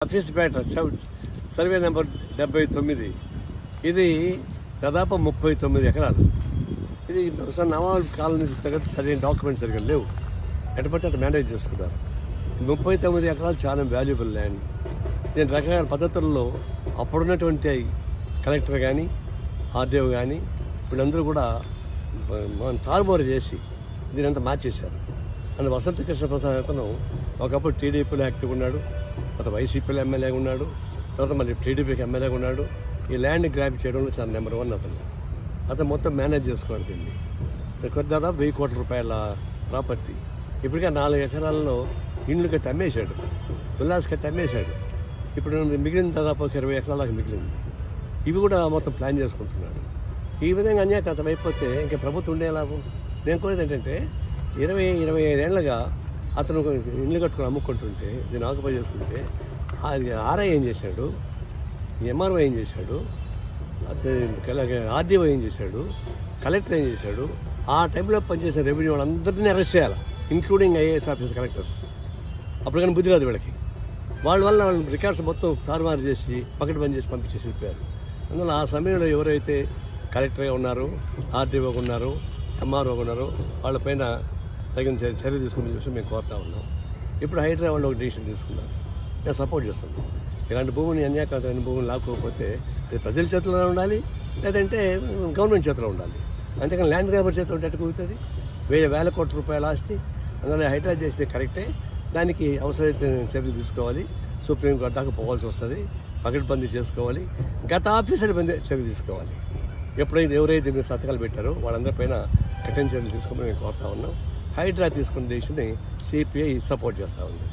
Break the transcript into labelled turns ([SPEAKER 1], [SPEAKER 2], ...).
[SPEAKER 1] ఆఫీస్పేట survey number 79. ఇది దాదాపు 39 ఎకరాలు. ఇది నవాబ్ కాలనీ చూస్తే కదా సరైన డాక్యుమెంట్స్ సరిగ్గా లేవు, ఎటుపట్టి అటు మేనేజ్ చేసుకున్నారు. 39 ఎకరాలు చాలా వాల్యుబుల్ ల్యాండ్. నేను రకరకాల పద్ధతుల్లో అప్పుడున్నటువంటి కలెక్టర్ కానీ ఆర్డీఓ కానీ వీళ్ళందరూ కూడా తారుమారు చేసి దీని అంతా మార్చేశారు. అందులో వసంత కృష్ణ ప్రసాద్ అతను ఒకప్పుడు టీడీపీలో యాక్టివ్ ఉన్నాడు, తర్వాత వైసీపీలో ఎమ్మెల్యేగా ఉన్నాడు, తర్వాత మళ్ళీ టీడీపీకి ఎమ్మెల్యేగా ఉన్నాడు. ఈ ల్యాండ్ గ్రాప్ చేయడంలో చాలా నెంబర్ 1 అతను మొత్తం మేనేజ్ చేసుకోవాలి. దీన్ని దాదాపు 1000 కోట్ల రూపాయల ప్రాపర్టీ. ఇప్పటికే 4 ఎకరాల్లో ఇండ్లు కట్టి అమ్మేశాడు, విల్లాస్ కట్టి అమ్మేశాడు. ఇప్పుడు మిగిలిన దాదాపు 20 ఎకరాలకు మిగిలింది. ఇవి కూడా మొత్తం ప్లాన్ చేసుకుంటున్నాడు. ఈ విధంగా అన్యాయకతం అయిపోతే ఇంకా ప్రభుత్వం ఉండే లాభం. నేను కోరేది ఏంటంటే 20-25 ఏళ్ళగా అతను ఇల్లు కట్టుకుని అమ్ముకుంటుంటే దీన్ని ఆక్యుపై చేసుకుంటే అది ఆర్ఐ ఏం చేశాడు, ఎంఆర్ఓ ఏం చేశాడు, ఆర్డీఓ ఏం చేశాడు, కలెక్టర్ ఏం చేశాడు, ఆ టైంలో పనిచేసే రెవెన్యూ వాళ్ళందరినీ అరెస్ట్ చేయాలి, ఇంక్లూడింగ్ ఐఏఎస్ ఆఫీసర్, కలెక్టర్స్. అప్పుడు కానీ బుద్ధి రాదు వీళ్ళకి. వాళ్ళ రికార్డ్స్ మొత్తం తారుమారు చేసి పకటి బంద్ చేసి పంపించేసి వెళ్ళిపోయారు. అందువల్ల ఆ సమయంలో ఎవరైతే కలెక్టర్గా ఉన్నారో, ఆర్డీఓగా ఉన్నారో, ఎంఆర్ఓగా ఉన్నారో వాళ్ళపైన తగిన చర్య తీసుకుని చూసి మేము కోరుతా ఉన్నాం. ఇప్పుడు హైదరాబాద్లో ఒక డిసిషన్ తీసుకున్నారు, నేను సపోర్ట్ చేస్తున్నాను. ఇలాంటి భూమిని అన్యాయకరమైన భూమిని లాక్కోకపోతే అది ప్రజల చేతిలో ఉండాలి, లేదంటే గవర్నమెంట్ చేతిలో ఉండాలి. అంతేకాని ల్యాండ్ గ్రాబర్ చేతిలో ఉంటే కుదురుతుంది. 1000 కోట్ల రూపాయల ఆస్తి. అందువల్ల హైదరాబాద్ చేస్తే కరెక్టే, దానికి అవసరమైతే చర్యలు తీసుకోవాలి. సుప్రీంకోర్టు దాకా పోవాల్సి వస్తుంది, పకడ్బందీ చేసుకోవాలి, గత ఆఫీసర్ బందీ చర్య తీసుకోవాలి. ఎప్పుడైతే ఎవరైతే దీన్ని సంతకాలు పెట్టారో వాళ్ళందరిపైన కఠిన చర్యలు తీసుకోమని మేము కోరుతా ఉన్నాం. హైడ్రా తీసుకున్న డెసిషన్ని సిపిఐ సపోర్ట్ చేస్తూ ఉంది.